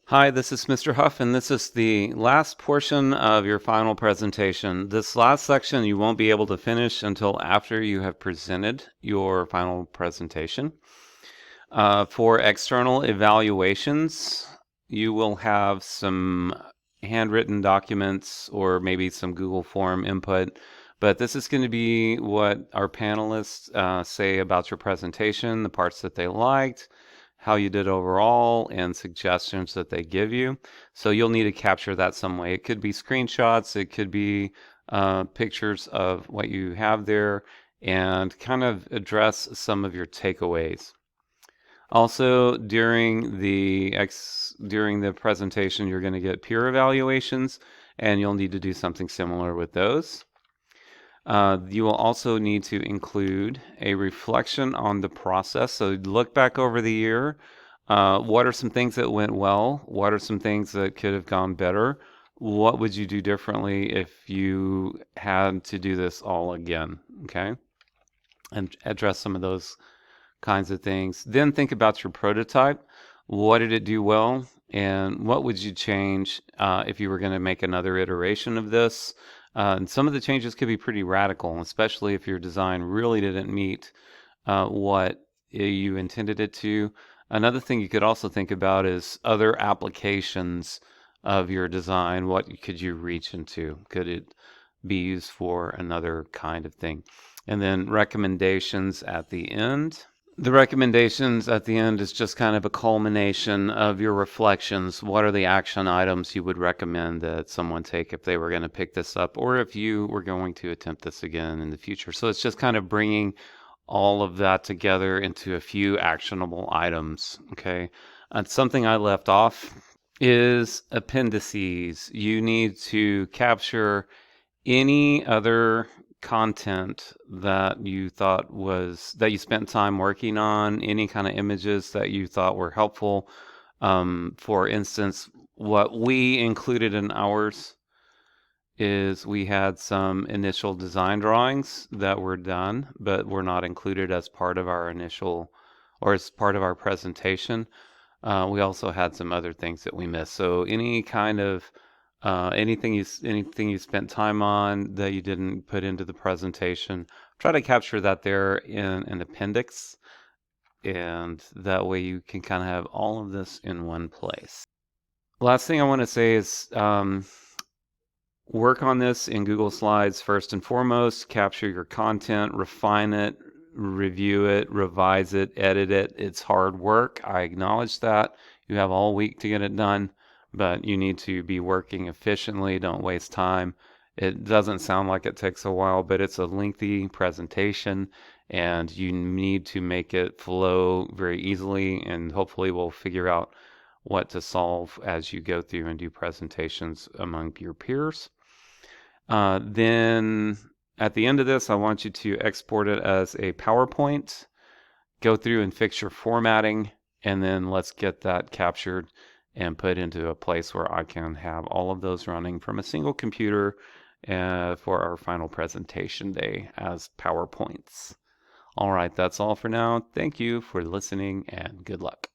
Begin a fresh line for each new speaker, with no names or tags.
Hi, this is Mr. Huff, and this is the last portion of your final presentation. This last section you won't be able to finish until after you have presented your final presentation. For external evaluations, you will have some handwritten documents or maybe some Google form input, but this is going to be what our panelists say about your presentation, the parts that they liked, how you did overall, and suggestions that they give you. So you'll need to capture that some way. It could be screenshots, it could be pictures of what you have there, and kind of address some of your takeaways. Also, during the presentation, you're going to get peer evaluations, and you'll need to do something similar with those. You will also need to include a reflection on the process. So look back over the year. What are some things that went well? What are some things that could have gone better? What would you do differently if you had to do this all again? Okay, and address some of those kinds of things. Then think about your prototype. What did it do well? And what would you change if you were going to make another iteration of this? And some of the changes could be pretty radical, especially if your design really didn't meet what you intended it to. Another thing you could also think about is other applications of your design. What could you reach into? Could it be used for another kind of thing? And then recommendations at the end. The recommendations at the end is just kind of a culmination of your reflections. What are the action items you would recommend that someone take if they were going to pick this up, or if you were going to attempt this again in the future? So it's just kind of bringing all of that together into a few actionable items. Okay. And something I left off is appendices. You need to capture any other content that you thought that you spent time working on, any kind of images that you thought were helpful. For instance, what we included in ours is we had some initial design drawings that were done, but were not included as part of our initial or as part of our presentation. We also had some other things that we missed. So any kind of anything you spent time on that you didn't put into the presentation, try to capture that there in an appendix, and that way you can kind of have all of this in one place. Last thing I want to say is work on this in Google Slides first and foremost. Capture your content, refine it, review it, revise it, edit it. It's hard work. I acknowledge that. You have all week to get it done, but you need to be working efficiently. Don't waste time. It doesn't sound like it takes a while, but it's a lengthy presentation, and you need to make it flow very easily, and hopefully we'll figure out what to solve as you go through and do presentations among your peers. Then at the end of this, I want you to export it as a PowerPoint, go through and fix your formatting, and then let's get that captured and put into a place where I can have all of those running from a single computer for our final presentation day as PowerPoints. All right, that's all for now. Thank you for listening and good luck.